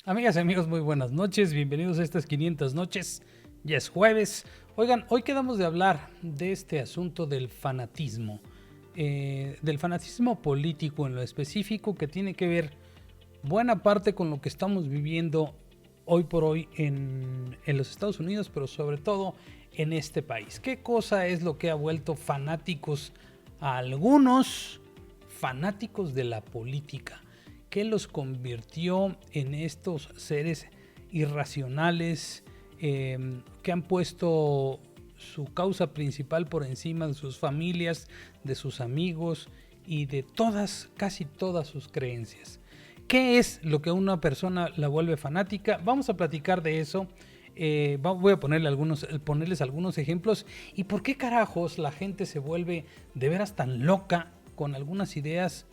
Amigas y amigos, muy buenas noches, bienvenidos a estas 500 noches, ya es jueves. Oigan, hoy quedamos de hablar de este asunto del fanatismo político en lo específico, que tiene que ver buena parte con lo que estamos viviendo hoy por hoy en los Estados Unidos, pero sobre todo en este país. ¿Qué cosa es lo que ha vuelto fanáticos a algunos fanáticos de la política? ¿Qué los convirtió en estos seres irracionales que han puesto su causa principal por encima de sus familias, de sus amigos y de casi todas sus creencias? ¿Qué es lo que a una persona la vuelve fanática? Vamos a platicar de eso. Voy a ponerles algunos ejemplos. ¿Y por qué carajos la gente se vuelve de veras tan loca con algunas ideas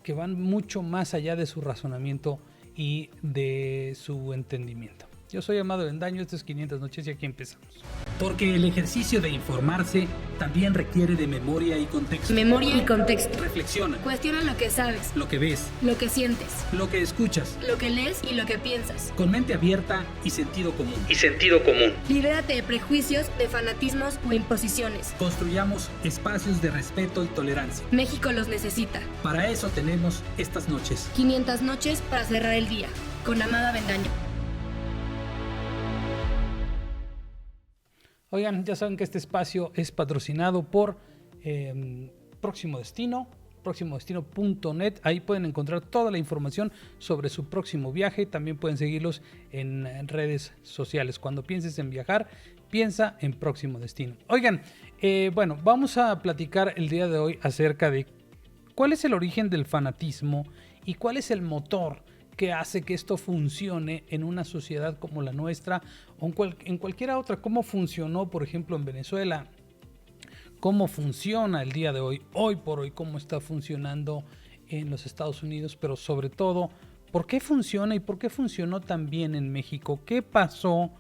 que van mucho más allá de su razonamiento y de su entendimiento? Yo soy Amado Bendaño, esto es 500 noches y aquí empezamos. Porque el ejercicio de informarse también requiere de memoria y contexto. Memoria y contexto. Reflexiona. Cuestiona lo que sabes, Lo que ves, lo que sientes, lo que escuchas, lo que lees y lo que piensas. con mente abierta y sentido común. Libérate de prejuicios, de fanatismos o imposiciones. Construyamos espacios de respeto y tolerancia. México los necesita. Para eso tenemos estas noches. 500 noches para cerrar el día. Con Amada Bendaño. Oigan, ya saben que este espacio es patrocinado por Próximo Destino, próximodestino.net. Ahí pueden encontrar toda la información sobre su próximo viaje. También pueden seguirlos en redes sociales. Cuando pienses en viajar, piensa en Próximo Destino. Oigan, bueno, vamos a platicar el día de hoy acerca de cuál es el origen del fanatismo y cuál es el motor que hace que esto funcione en una sociedad como la nuestra o en cualquiera otra. Cómo funcionó, por ejemplo, en Venezuela, cómo funciona el día de hoy, hoy por hoy, cómo está funcionando en los Estados Unidos, pero sobre todo, por qué funciona y por qué funcionó tan bien en México. ¿Qué pasó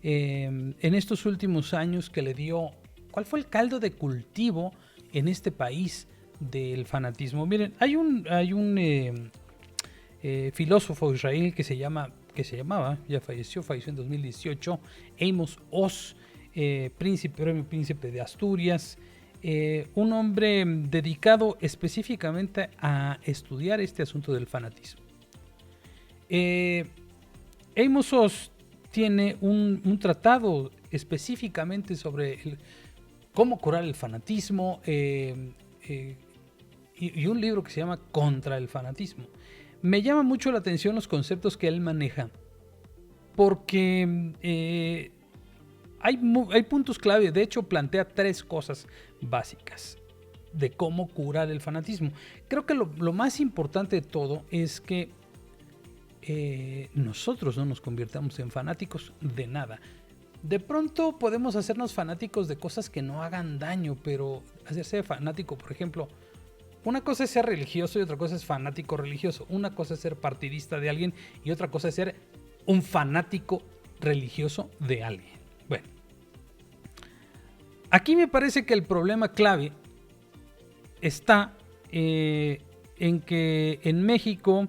en estos últimos años que le dio, cuál fue el caldo de cultivo en este país del fanatismo? Miren, hay un filósofo israelí que se llamaba, ya falleció en 2018, Amos Oz, premio príncipe de Asturias, un hombre dedicado específicamente a estudiar este asunto del fanatismo. Amos Oz tiene un tratado específicamente sobre cómo curar el fanatismo y un libro que se llama Contra el fanatismo. Me llama mucho la atención los conceptos que él maneja, porque hay puntos clave. De hecho, plantea 3 cosas básicas de cómo curar el fanatismo. Creo que lo más importante de todo es que nosotros no nos convirtamos en fanáticos de nada. De pronto podemos hacernos fanáticos de cosas que no hagan daño, pero hacerse fanático, por ejemplo, una cosa es ser religioso y otra cosa es fanático religioso. Una cosa es ser partidista de alguien y otra cosa es ser un fanático religioso de alguien. Bueno, aquí me parece que el problema clave está en que en México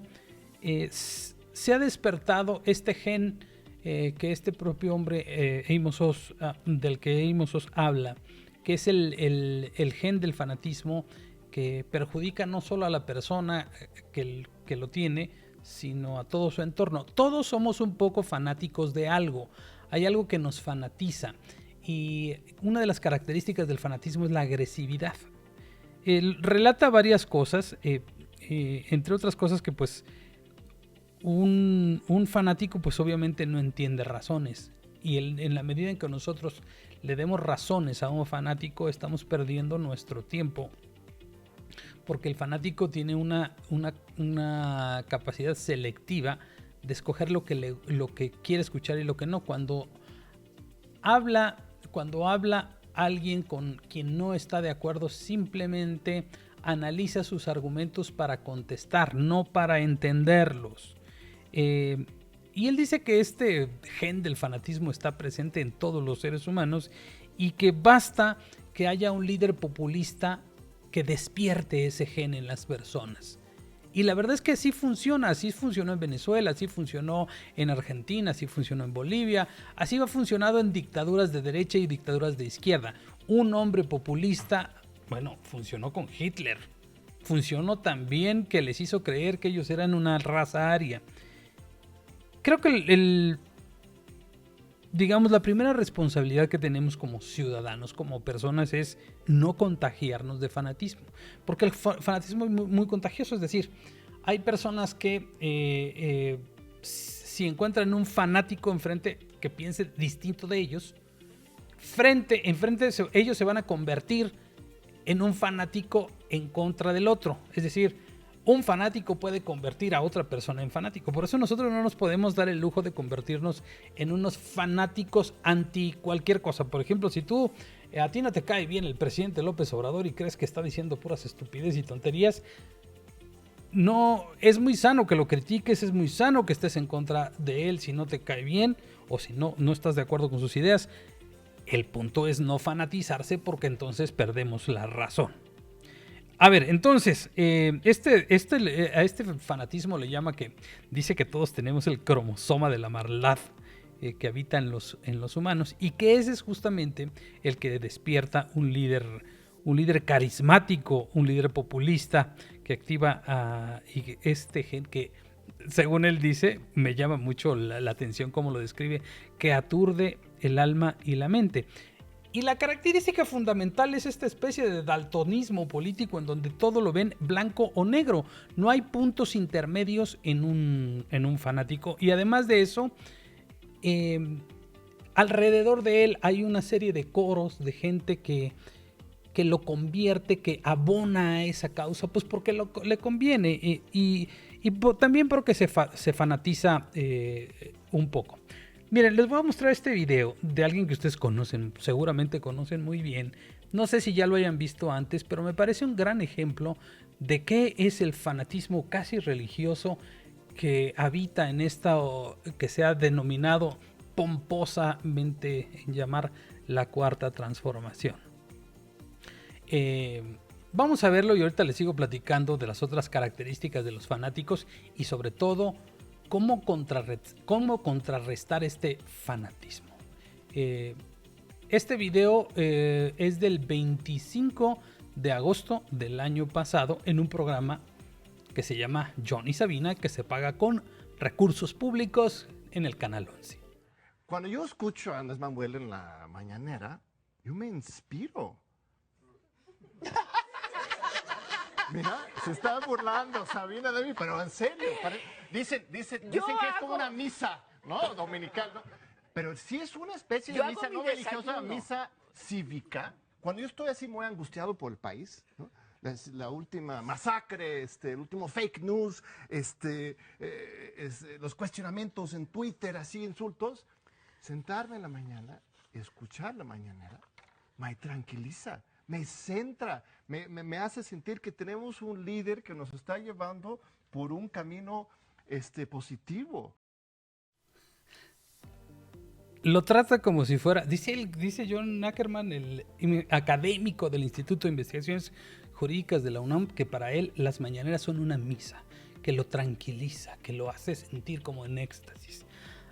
se ha despertado este gen que este propio hombre Amos Oz, del que Amos Oz habla, que es el gen del fanatismo, que perjudica no solo a la persona que lo tiene, sino a todo su entorno. Todos somos un poco fanáticos de algo. Hay algo que nos fanatiza. Y una de las características del fanatismo es la agresividad. Él relata varias cosas, entre otras cosas que pues un fanático pues obviamente no entiende razones. Y en la medida en que nosotros le demos razones a un fanático, estamos perdiendo nuestro tiempo. Porque el fanático tiene una capacidad selectiva de escoger lo que quiere escuchar y lo que no. Cuando habla alguien con quien no está de acuerdo, simplemente analiza sus argumentos para contestar, no para entenderlos. Y él dice que este gen del fanatismo está presente en todos los seres humanos y que basta que haya un líder populista que despierte ese gen en las personas. Y la verdad es que así funciona, así funcionó en Venezuela, así funcionó en Argentina, así funcionó en Bolivia, así ha funcionado en dictaduras de derecha y dictaduras de izquierda. Un hombre populista, bueno, funcionó con Hitler, funcionó también que les hizo creer que ellos eran una raza aria. Creo que digamos, la primera responsabilidad que tenemos como ciudadanos, como personas, es no contagiarnos de fanatismo. Porque el fanatismo es muy contagioso. Es decir, hay personas que si encuentran un fanático enfrente que piense distinto de ellos, enfrente ellos se van a convertir en un fanático en contra del otro. Es decir, un fanático puede convertir a otra persona en fanático. Por eso nosotros no nos podemos dar el lujo de convertirnos en unos fanáticos anti cualquier cosa. Por ejemplo, si a ti no te cae bien el presidente López Obrador y crees que está diciendo puras estupideces y tonterías, no, es muy sano que lo critiques, es muy sano que estés en contra de él si no te cae bien o si no estás de acuerdo con sus ideas. El punto es no fanatizarse, porque entonces perdemos la razón. A ver, entonces, a este fanatismo le llama que dice que todos tenemos el cromosoma de la maldad que habita en los humanos, y que ese es justamente el que despierta un líder carismático, un líder populista que activa este gen que, según él dice, me llama mucho la atención cómo lo describe, que aturde el alma y la mente. Y la característica fundamental es esta especie de daltonismo político en donde todo lo ven blanco o negro. No hay puntos intermedios en un fanático. Y además de eso, alrededor de él hay una serie de coros de gente que lo convierte, que abona a esa causa, pues porque le conviene. Y también porque se fanatiza un poco. Miren, les voy a mostrar este video de alguien que ustedes conocen, seguramente conocen muy bien. No sé si ya lo hayan visto antes, pero me parece un gran ejemplo de qué es el fanatismo casi religioso que habita en esta, que se ha denominado pomposamente en llamar la Cuarta Transformación. Vamos a verlo y ahorita les sigo platicando de las otras características de los fanáticos y sobre todo cómo contrarrestar este fanatismo. Este video es del 25 de agosto del año pasado en un programa que se llama Johnny Sabina, que se paga con recursos públicos en el Canal 11. Cuando yo escucho a Andrés Manuel en la mañanera, yo me inspiro. Mira, se está burlando Sabina de mí, pero en serio. Dicen que es como una misa, ¿no? Dominical, ¿no? Pero sí es una especie de misa no religiosa, misa cívica. Cuando yo estoy así muy angustiado por el país, ¿no? La última masacre, el último fake news, los cuestionamientos en Twitter, así insultos, sentarme en la mañana y escuchar la mañanera me tranquiliza. Me centra, me hace sentir que tenemos un líder que nos está llevando por un camino positivo. Lo trata como si fuera, dice John Ackerman, el académico del Instituto de Investigaciones Jurídicas de la UNAM, que para él las mañaneras son una misa, que lo tranquiliza, que lo hace sentir como en éxtasis.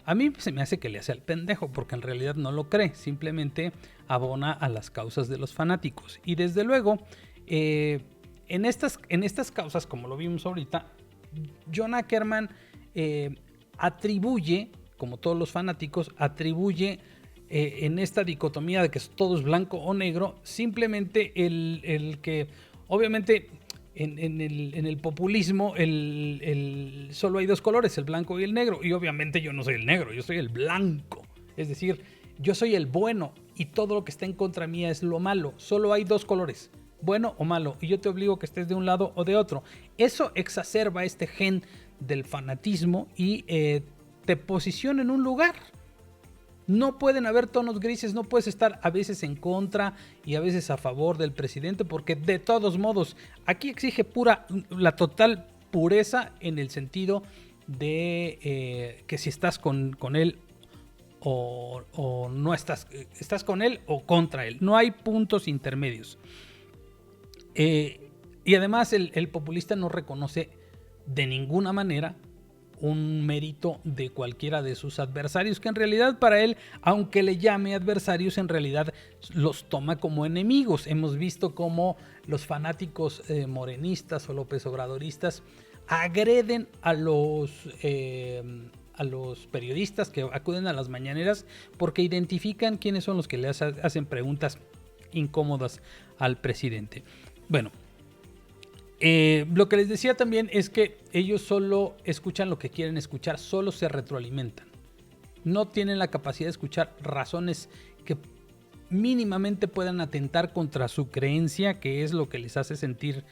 A mí se me hace que le hace al pendejo, porque en realidad no lo cree, simplemente abona a las causas de los fanáticos. Y desde luego, en estas causas, como lo vimos ahorita, John Ackerman atribuye, como todos los fanáticos, en esta dicotomía de que todo es blanco o negro, simplemente el que, obviamente, en el populismo solo hay dos colores, el blanco y el negro, y obviamente yo no soy el negro, yo soy el blanco, es decir, yo soy el bueno y todo lo que está en contra mía es lo malo. Solo hay dos colores, bueno o malo, y yo te obligo a que estés de un lado o de otro. Eso exacerba este gen del fanatismo y te posiciona en un lugar. No pueden haber tonos grises, no puedes estar a veces en contra y a veces a favor del presidente, porque de todos modos aquí exige la total pureza, en el sentido de que si estás con él o no estás con él o contra él, no hay puntos intermedios. Y además el populista no reconoce de ninguna manera un mérito de cualquiera de sus adversarios, que en realidad para él, aunque le llame adversarios, en realidad los toma como enemigos. Hemos visto cómo los fanáticos morenistas o López Obradoristas agreden a los periodistas que acuden a las mañaneras porque identifican quiénes son los que le hacen preguntas incómodas al presidente. Bueno, lo que les decía también es que ellos solo escuchan lo que quieren escuchar, solo se retroalimentan. No tienen la capacidad de escuchar razones que mínimamente puedan atentar contra su creencia, que es lo que les hace sentir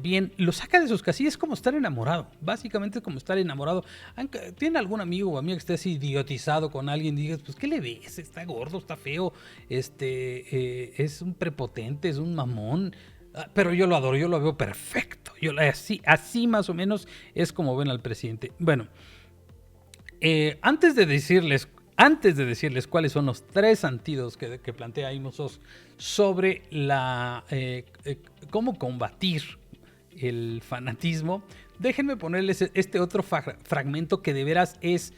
bien. Lo saca de sus casillas. Es como estar enamorado. Básicamente es como estar enamorado. ¿Tiene algún amigo o amiga que esté así idiotizado con alguien y digas, pues, ¿qué le ves? Está gordo, está feo, es un prepotente, es un mamón. Pero yo lo adoro, yo lo veo perfecto. Así más o menos es como ven al presidente. Bueno, antes de decirles cuáles son los 3 antídotos que plantea Imosos sobre cómo combatir el fanatismo, déjenme ponerles este otro fragmento que de veras es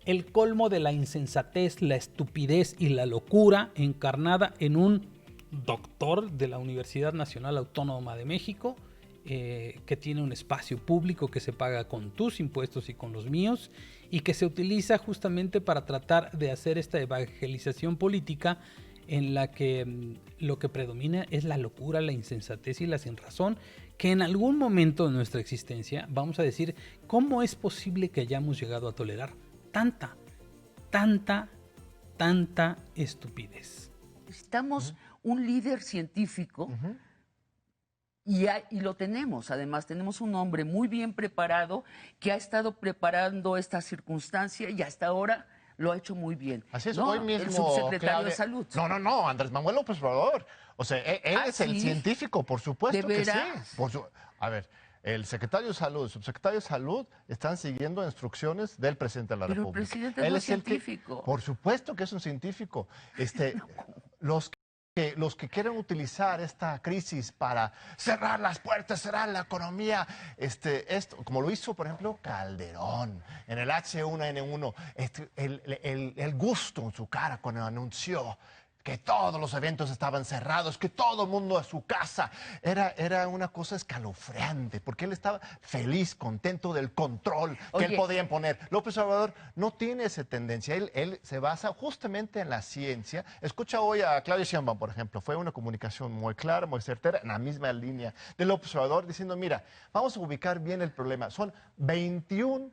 el colmo de la insensatez, la estupidez y la locura encarnada en un doctor de la Universidad Nacional Autónoma de México, que tiene un espacio público que se paga con tus impuestos y con los míos, y que se utiliza justamente para tratar de hacer esta evangelización política en la que lo que predomina es la locura, la insensatez y la sinrazón, que en algún momento de nuestra existencia vamos a decir, ¿cómo es posible que hayamos llegado a tolerar tanta estupidez? Necesitamos un líder científico y lo tenemos. Además, tenemos un hombre muy bien preparado que ha estado preparando esta circunstancia y hasta ahora lo ha hecho muy bien. Así es, ¿no? hoy mismo, el subsecretario Claudia, de Salud. No, Andrés Manuel López Obrador. O sea, él es el ¿sí? científico, por supuesto ¿De que sí. veras? A ver, el secretario de Salud, el subsecretario de Salud están siguiendo instrucciones del presidente de la República. Pero el presidente no es científico. Por supuesto que es un científico. Los que quieren utilizar esta crisis para cerrar las puertas, cerrar la economía, como lo hizo, por ejemplo, Calderón en el H1N1, el gusto en su cara cuando anunció que todos los eventos estaban cerrados, que todo el mundo a su casa. Era una cosa escalofriante, porque él estaba feliz, contento del control que él podía imponer. López Obrador no tiene esa tendencia. Él se basa justamente en la ciencia. Escucha hoy a Claudia Sheinbaum, por ejemplo. Fue una comunicación muy clara, muy certera, en la misma línea de López Obrador, diciendo, mira, vamos a ubicar bien el problema. Son 21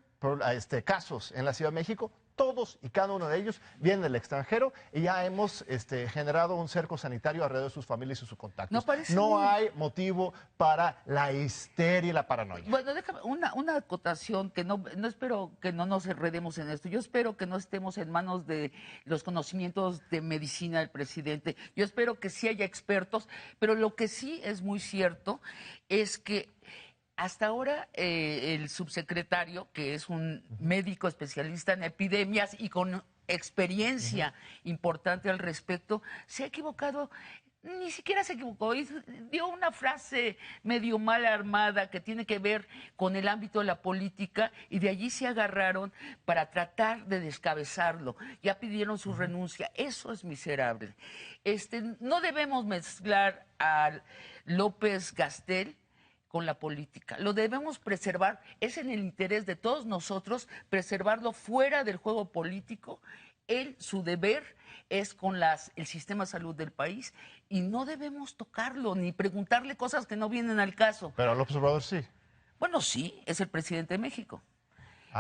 casos en la Ciudad de México. Todos y cada uno de ellos vienen del extranjero y ya hemos generado un cerco sanitario alrededor de sus familias y sus contactos. No hay motivo para la histeria y la paranoia. Bueno, déjame una acotación que no espero que no nos enredemos en esto. Yo espero que no estemos en manos de los conocimientos de medicina del presidente. Yo espero que sí haya expertos, pero lo que sí es muy cierto es que hasta ahora el subsecretario, que es un médico especialista en epidemias y con experiencia importante al respecto, se ha equivocado. Ni siquiera se equivocó, dio una frase medio mal armada que tiene que ver con el ámbito de la política y de allí se agarraron para tratar de descabezarlo. Ya pidieron su renuncia. Eso es miserable. No debemos mezclar a López-Gatell con la política. Lo debemos preservar. Es en el interés de todos nosotros preservarlo fuera del juego político. Su deber es con el sistema de salud del país y no debemos tocarlo ni preguntarle cosas que no vienen al caso. Pero López Obrador sí. Bueno, sí, es el presidente de México.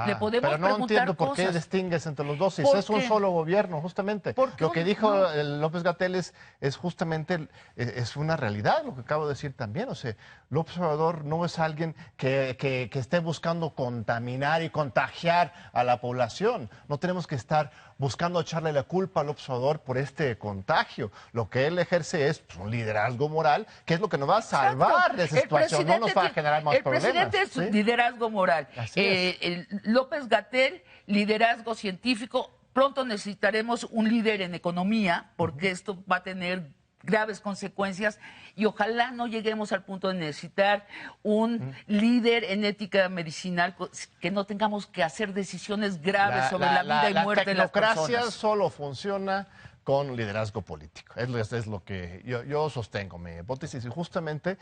Le podemos pero no entiendo por qué distingues entre los dos. Si es un solo gobierno, justamente. Lo que dijo López-Gatell es justamente es una realidad, lo que acabo de decir también. O sea, López Obrador no es alguien que esté buscando contaminar y contagiar a la población. No tenemos que estar buscando echarle la culpa a López Obrador por este contagio. Lo que él ejerce es un liderazgo moral, que es lo que nos va a salvar de esa situación, no nos va a generar más problemas. El presidente es liderazgo moral. Así es. López-Gatell, liderazgo científico. Pronto necesitaremos un líder en economía, porque esto va a tener graves consecuencias y ojalá no lleguemos al punto de necesitar un líder en ética medicinal, que no tengamos que hacer decisiones graves sobre la vida y muerte de las personas. La tecnocracia solo funciona con liderazgo político. Es lo que yo sostengo, mi hipótesis, y justamente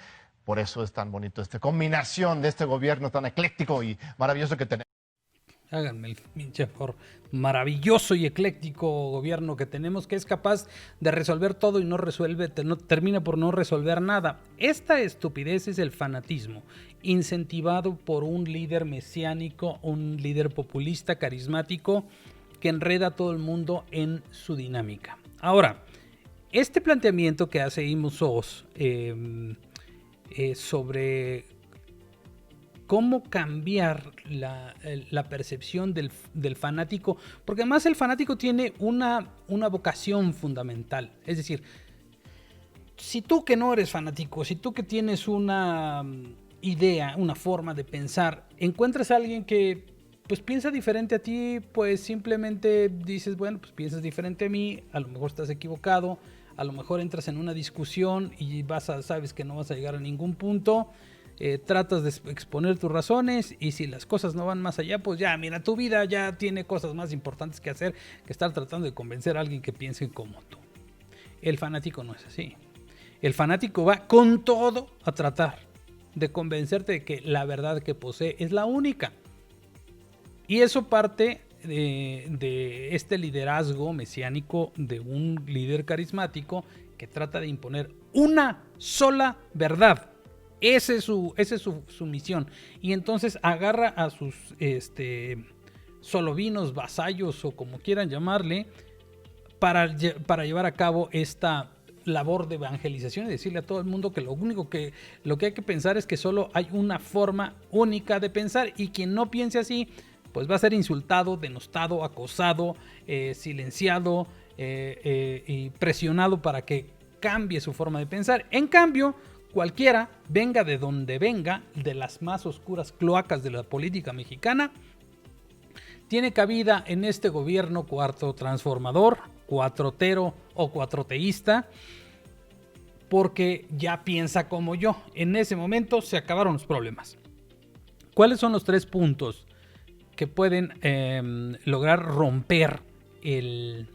por eso es tan bonito esta combinación de este gobierno tan ecléctico y maravilloso que tenemos. Háganme el pinche por maravilloso y ecléctico gobierno que tenemos, que es capaz de resolver todo y no resuelve, termina por no resolver nada. Esta estupidez es el fanatismo, incentivado por un líder mesiánico, un líder populista, carismático, que enreda a todo el mundo en su dinámica. Ahora, este planteamiento que hace Imos Oz sobre cómo cambiar la percepción del fanático, porque además el fanático tiene una vocación fundamental. Es decir, si tú que no eres fanático, si tú que tienes una idea, una forma de pensar, encuentras a alguien que pues piensa diferente a ti, pues simplemente dices, bueno, pues piensas diferente a mí, a lo mejor estás equivocado, a lo mejor entras en una discusión y sabes que no vas a llegar a ningún punto. Tratas de exponer tus razones y si las cosas no van más allá, pues ya, mira, tu vida ya tiene cosas más importantes que hacer que estar tratando de convencer a alguien que piense como tú. El fanático no es así. El fanático va con todo a tratar de convencerte de que la verdad que posee es la única. Y eso parte de este liderazgo mesiánico de un líder carismático que trata de imponer una sola verdad. Esa es su misión. Y entonces agarra a sus solovinos, vasallos o como quieran llamarle, para llevar a cabo esta labor de evangelización y decirle a todo el mundo que lo que hay que pensar es que solo hay una forma única de pensar, y quien no piense así pues va a ser insultado, denostado, acosado, silenciado y presionado para que cambie su forma de pensar. En cambio, cualquiera, venga de donde venga, de las más oscuras cloacas de la política mexicana, tiene cabida en este gobierno cuarto transformador, cuatrotero o cuatroteísta, porque ya piensa como yo. En ese momento se acabaron los problemas. ¿Cuáles son los 3 puntos que pueden lograr romper el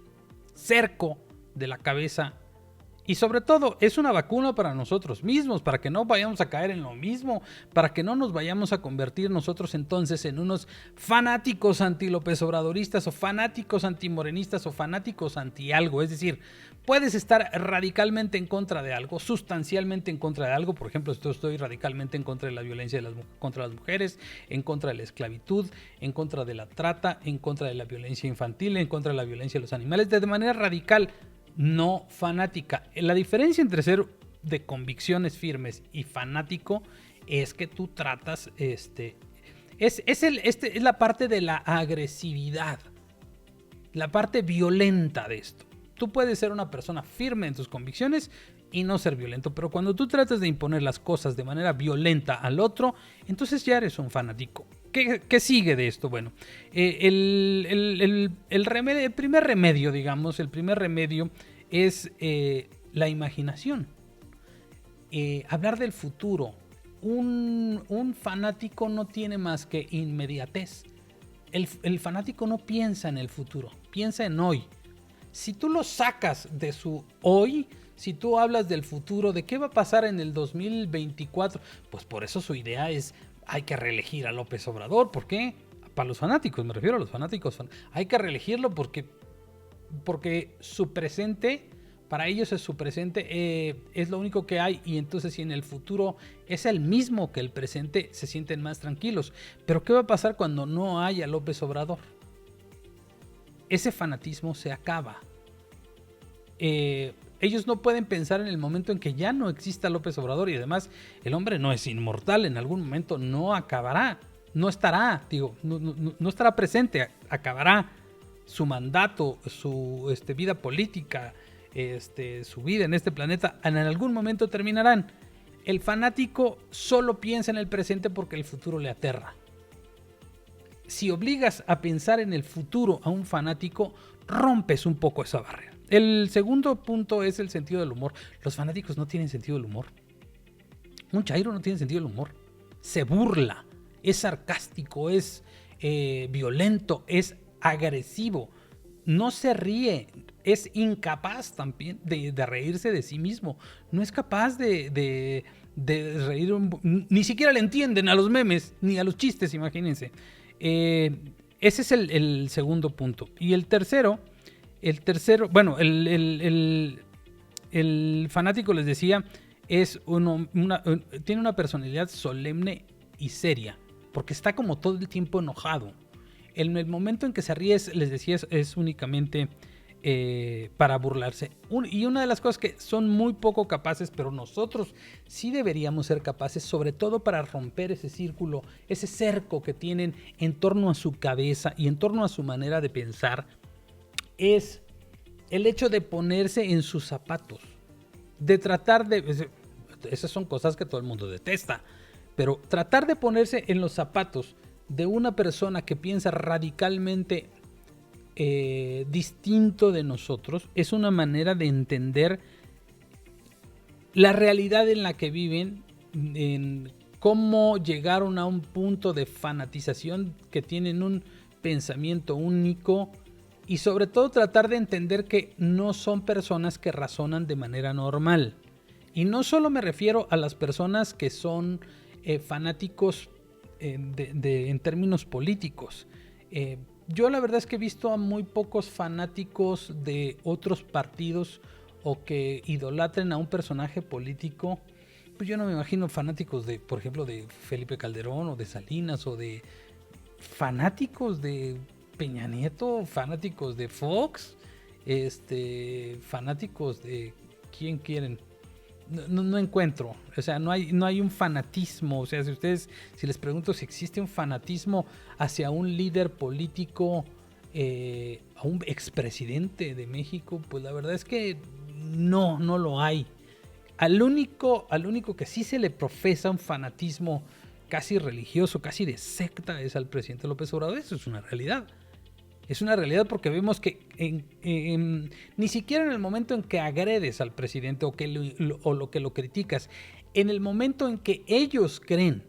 cerco de la cabeza? Y sobre todo, es una vacuna para nosotros mismos, para que no vayamos a caer en lo mismo, para que no nos vayamos a convertir nosotros entonces en unos fanáticos anti-López Obradoristas, o fanáticos antimorenistas, o fanáticos anti-algo. Es decir, puedes estar radicalmente en contra de algo, sustancialmente en contra de algo. Por ejemplo, estoy radicalmente en contra de la violencia contra las mujeres, en contra de la esclavitud, en contra de la trata, en contra de la violencia infantil, en contra de la violencia de los animales, de manera radical, no fanática. La diferencia entre ser de convicciones firmes y fanático es que tú tratas, es la parte de la agresividad, la parte violenta de esto. Tú puedes ser una persona firme en tus convicciones y no ser violento, pero cuando tú tratas de imponer las cosas de manera violenta al otro, entonces ya eres un fanático. ¿Qué sigue de esto? Bueno, el primer remedio, digamos, es la imaginación. Hablar del futuro. Un fanático no tiene más que inmediatez. El fanático no piensa en el futuro, piensa en hoy. Si tú lo sacas de su hoy, si tú hablas del futuro, de qué va a pasar en el 2024, pues por eso su idea es: hay que reelegir a López Obrador. ¿Por qué? Para los fanáticos, me refiero a los fanáticos. Hay que reelegirlo porque su presente, para ellos es su presente, es lo único que hay. Y entonces, si en el futuro es el mismo que el presente, se sienten más tranquilos. Pero ¿qué va a pasar cuando no haya López Obrador? Ese fanatismo se acaba. Ellos no pueden pensar en el momento en que ya no exista López Obrador, y además el hombre no es inmortal, en algún momento no acabará, no estará presente, acabará su mandato, su vida política, su vida en este planeta, en algún momento terminarán. El fanático solo piensa en el presente porque el futuro le aterra. Si obligas a pensar en el futuro a un fanático, rompes un poco esa barrera. El segundo punto es el sentido del humor. Los fanáticos no tienen sentido del humor. Un chairo no tiene sentido del humor. Se burla, es sarcástico, es violento, es agresivo. No se ríe, es incapaz también de reírse de sí mismo. No es capaz de reír, ni siquiera le entienden a los memes, ni a los chistes, imagínense. Ese es el segundo punto. Y el tercero, bueno, el fanático, les decía, tiene una personalidad solemne y seria, porque está como todo el tiempo enojado. En el momento en que se ríe, les decía, es únicamente para burlarse. Y una de las cosas que son muy poco capaces, pero nosotros sí deberíamos ser capaces, sobre todo para romper ese círculo, ese cerco que tienen en torno a su cabeza y en torno a su manera de pensar, es el hecho de ponerse en sus zapatos, de tratar de... Esas son cosas que todo el mundo detesta, pero tratar de ponerse en los zapatos de una persona que piensa radicalmente distinto de nosotros es una manera de entender la realidad en la que viven, en cómo llegaron a un punto de fanatización, que tienen un pensamiento único, y sobre todo tratar de entender que no son personas que razonan de manera normal. Y no solo me refiero a las personas que son fanáticos en términos políticos. Yo la verdad es que he visto a muy pocos fanáticos de otros partidos o que idolatren a un personaje político. Pues yo no me imagino fanáticos de, por ejemplo, de Felipe Calderón o de Salinas, o de fanáticos de Peña Nieto, fanáticos de Fox, fanáticos de ¿quién quieren? No encuentro, o sea, no hay un fanatismo. O sea, si les pregunto si existe un fanatismo hacia un líder político, a un expresidente de México, pues la verdad es que no lo hay. Al único que sí se le profesa un fanatismo casi religioso, casi de secta, es al presidente López Obrador. Eso es una realidad. Es una realidad, porque vemos que ni siquiera en el momento en que agredes al presidente o lo que lo criticas, en el momento en que ellos creen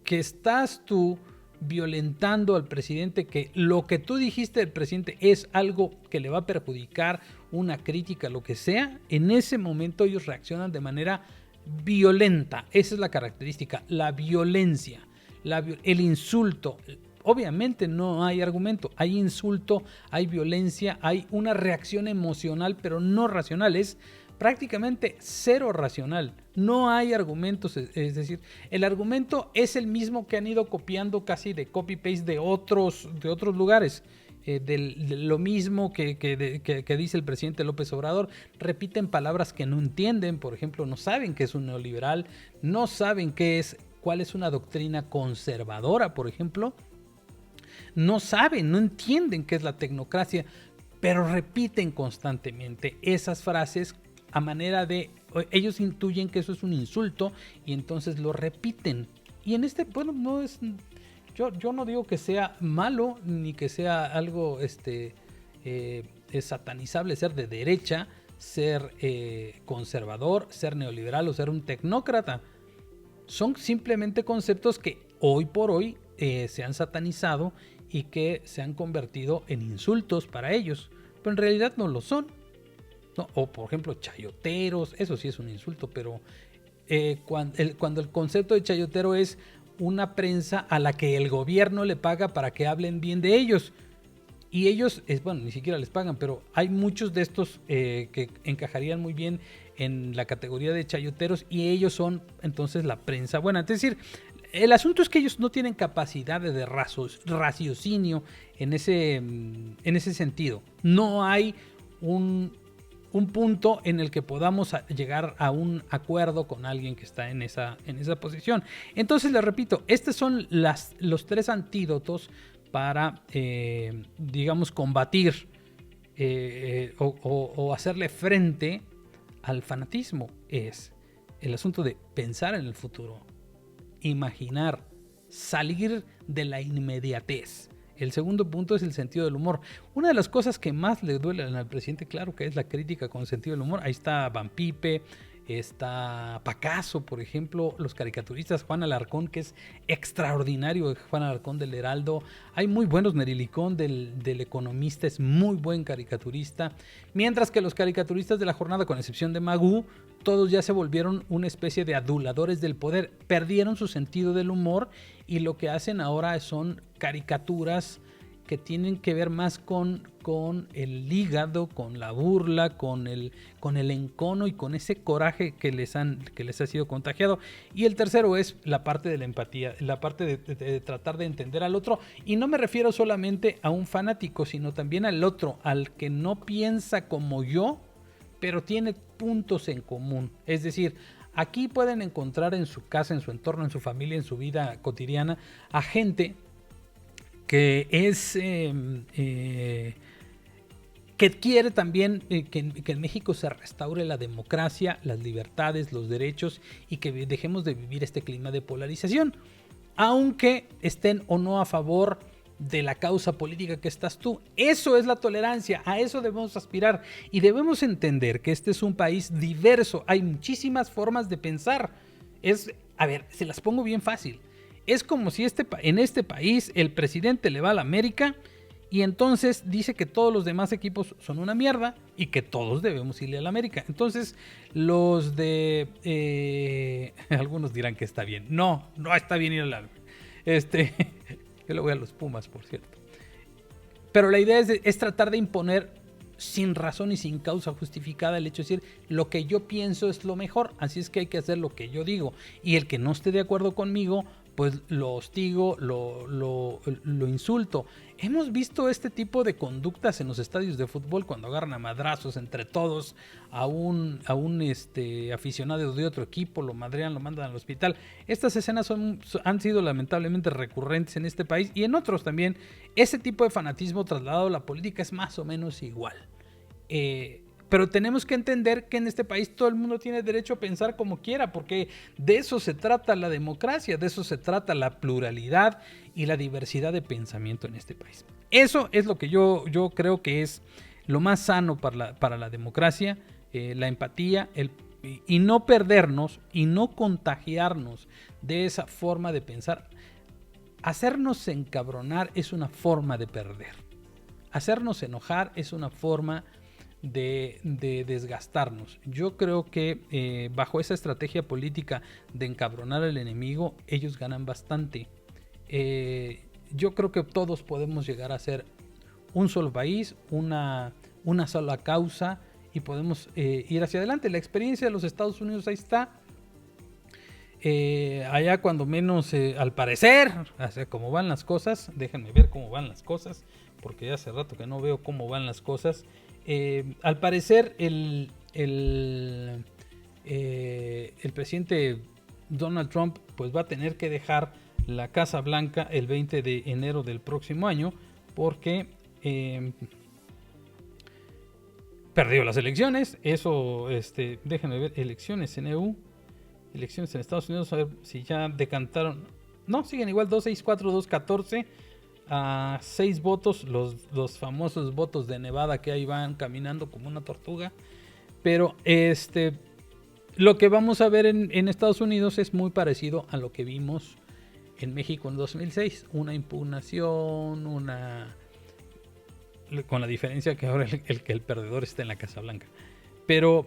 que estás tú violentando al presidente, que lo que tú dijiste del presidente es algo que le va a perjudicar, una crítica, lo que sea, en ese momento ellos reaccionan de manera violenta. Esa es la característica, la violencia, el insulto. Obviamente no hay argumento, hay insulto, hay violencia, hay una reacción emocional, pero no racional, es prácticamente cero racional, no hay argumentos. Es decir, el argumento es el mismo que han ido copiando casi de copy-paste de otros lugares, de lo mismo que dice el presidente López Obrador. Repiten palabras que no entienden, por ejemplo, no saben qué es un neoliberal, no saben cuál es una doctrina conservadora, por ejemplo. No saben, no entienden qué es la tecnocracia, pero repiten constantemente esas frases a manera de... Ellos intuyen que eso es un insulto y entonces lo repiten. Y en bueno, no es... Yo no digo que sea malo ni que sea algo satanizable ser de derecha, ser conservador, ser neoliberal o ser un tecnócrata. Son simplemente conceptos que hoy por hoy se han satanizado y que se han convertido en insultos para ellos, pero en realidad no lo son, ¿no? O por ejemplo chayoteros, eso sí es un insulto, pero cuando el concepto de chayotero es una prensa a la que el gobierno le paga para que hablen bien de ellos, y ellos, bueno, ni siquiera les pagan, pero hay muchos de estos que encajarían muy bien en la categoría de chayoteros, y ellos son entonces la prensa buena. Es decir, el asunto es que ellos no tienen capacidad de raciocinio en ese sentido. No hay un punto en el que podamos llegar a un acuerdo con alguien que está en esa posición. Entonces, les repito, estos son los tres antídotos para, digamos, combatir o hacerle frente al fanatismo. Es el asunto de pensar en el futuro, imaginar, salir de la inmediatez. El segundo punto es el sentido del humor. Una de las cosas que más le duelen al presidente, claro, que es la crítica con sentido del humor. Ahí está Van Pipe, está Pacaso, por ejemplo, los caricaturistas, Juan Alarcón, que es extraordinario, Juan Alarcón del Heraldo. Hay muy buenos, Nerilicón del Economista es muy buen caricaturista. Mientras que los caricaturistas de la jornada, con excepción de Magú, todos ya se volvieron una especie de aduladores del poder. Perdieron su sentido del humor y lo que hacen ahora son caricaturas que tienen que ver más con el hígado, con la burla, con el encono y con ese coraje que les ha sido contagiado. Y el tercero es la parte de la empatía, la parte de tratar de entender al otro. Y no me refiero solamente a un fanático, sino también al otro, al que no piensa como yo, pero tiene puntos en común. Es decir, aquí pueden encontrar en su casa, en su entorno, en su familia, en su vida cotidiana, a gente que es que quiere también que en México se restaure la democracia, las libertades, los derechos y que dejemos de vivir este clima de polarización, aunque estén o no a favor de la causa política que estás tú. Eso es la tolerancia, a eso debemos aspirar y debemos entender que este es un país diverso, hay muchísimas formas de pensar. A ver, se las pongo bien fácil. Es como si en este país el presidente le va a la América y entonces dice que todos los demás equipos son una mierda y que todos debemos irle a la América. Entonces los de... algunos dirán que está bien. No está bien ir a la... Yo le voy a los Pumas, por cierto. Pero la idea es tratar de imponer sin razón y sin causa justificada el hecho de decir lo que yo pienso es lo mejor, así es que hay que hacer lo que yo digo. Y el que no esté de acuerdo conmigo, pues lo hostigo, lo insulto. Hemos visto este tipo de conductas en los estadios de fútbol cuando agarran a madrazos entre todos a un aficionado de otro equipo, lo madrean, lo mandan al hospital. Estas escenas han sido lamentablemente recurrentes en este país y en otros también. Ese tipo de fanatismo trasladado a la política es más o menos igual. Pero tenemos que entender que en este país todo el mundo tiene derecho a pensar como quiera, porque de eso se trata la democracia, de eso se trata la pluralidad y la diversidad de pensamiento en este país. Eso es lo que yo creo que es lo más sano para la democracia, la empatía, y no perdernos y no contagiarnos de esa forma de pensar. Hacernos encabronar es una forma de perder. Hacernos enojar es una forma de desgastarnos. Yo creo que bajo esa estrategia política de encabronar al enemigo, ellos ganan bastante. Yo creo que todos podemos llegar a ser un solo país, una sola causa y podemos ir hacia adelante. La experiencia de los Estados Unidos ahí está. Allá cuando menos, al parecer, hacia cómo van las cosas, déjenme ver cómo van las cosas, porque ya hace rato que no veo cómo van las cosas. Al parecer el presidente Donald Trump pues va a tener que dejar la Casa Blanca el 20 de enero del próximo año porque perdió las elecciones. Eso, déjenme ver, elecciones en EU, elecciones en Estados Unidos, a ver si ya decantaron. No, siguen igual, 264, 214 a 6 votos, los famosos votos de Nevada que ahí van caminando como una tortuga. Pero lo que vamos a ver en Estados Unidos es muy parecido a lo que vimos en México en 2006. Una impugnación, con la diferencia que ahora el perdedor está en la Casa Blanca. Pero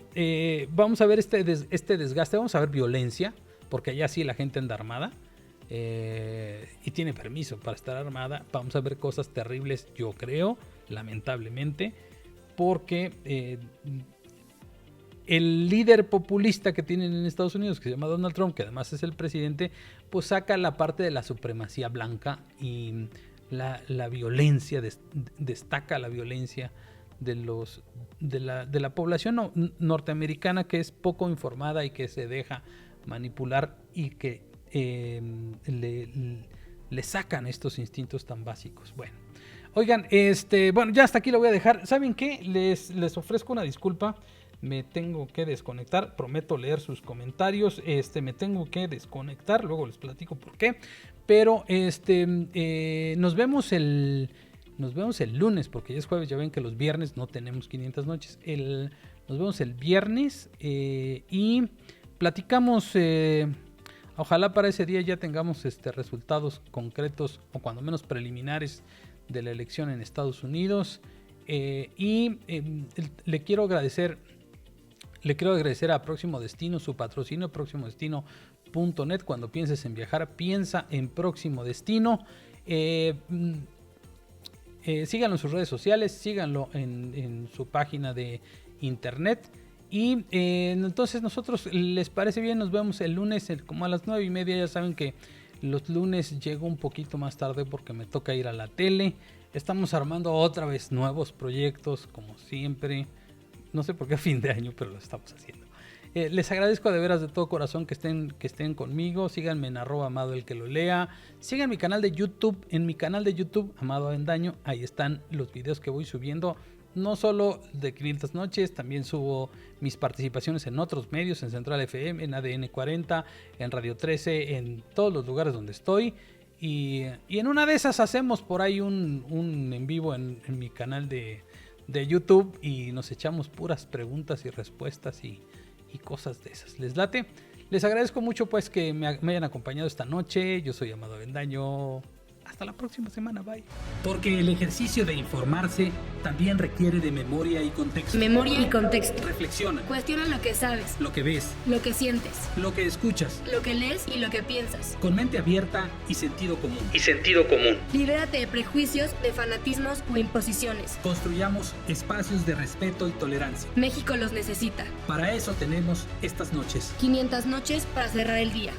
vamos a ver este desgaste, vamos a ver violencia, porque allá sí la gente anda armada. Y tiene permiso para estar armada. Vamos a ver cosas terribles, yo creo, lamentablemente, porque el líder populista que tienen en Estados Unidos, que se llama Donald Trump, que además es el presidente, pues saca la parte de la supremacía blanca y la violencia, destaca la violencia de la población norteamericana, que es poco informada y que se deja manipular y que le sacan estos instintos tan básicos. Bueno, oigan, bueno, ya hasta aquí lo voy a dejar. ¿Saben qué? Les ofrezco una disculpa. me tengo que desconectar. Prometo leer sus comentarios. Me tengo que desconectar. Luego les platico por qué. Pero nos vemos el lunes, porque ya es jueves. Ya ven que los viernes no tenemos 500 noches. Nos vemos el viernes y platicamos. Ojalá para ese día ya tengamos resultados concretos o cuando menos preliminares de la elección en Estados Unidos. Le quiero agradecer a Próximo Destino su patrocinio, próximodestino.net. Cuando pienses en viajar, piensa en Próximo Destino. Síganlo en sus redes sociales, síganlo en su página de internet. Y entonces nosotros, ¿les parece bien? Nos vemos el lunes como a las 9:30. Ya saben que los lunes llego un poquito más tarde porque me toca ir a la tele. Estamos armando otra vez nuevos proyectos, como siempre. No sé por qué a fin de año, pero lo estamos haciendo. Les agradezco de veras de todo corazón que estén conmigo. Síganme en @AmadoElQueLoLea. Sigan mi canal de YouTube. En mi canal de YouTube, Amado Avendaño, ahí están los videos que voy subiendo. No solo de 500 noches, también subo mis participaciones en otros medios, en Central FM, en ADN 40, en Radio 13, en todos los lugares donde estoy. Y en una de esas hacemos por ahí un en vivo en mi canal de YouTube y nos echamos puras preguntas y respuestas y cosas de esas. ¿Les late? Les agradezco mucho pues que me hayan acompañado esta noche. Yo soy Amado Avendaño. Hasta la próxima semana, bye. Porque el ejercicio de informarse también requiere de memoria y contexto. Memoria y contexto. Reflexiona. Cuestiona lo que sabes, Lo que ves, lo que sientes, lo que escuchas, lo que lees y lo que piensas. con mente abierta y sentido común. Libérate de prejuicios, de fanatismos o imposiciones. Construyamos espacios de respeto y tolerancia. México los necesita. Para eso tenemos estas noches. 500 noches para cerrar el día.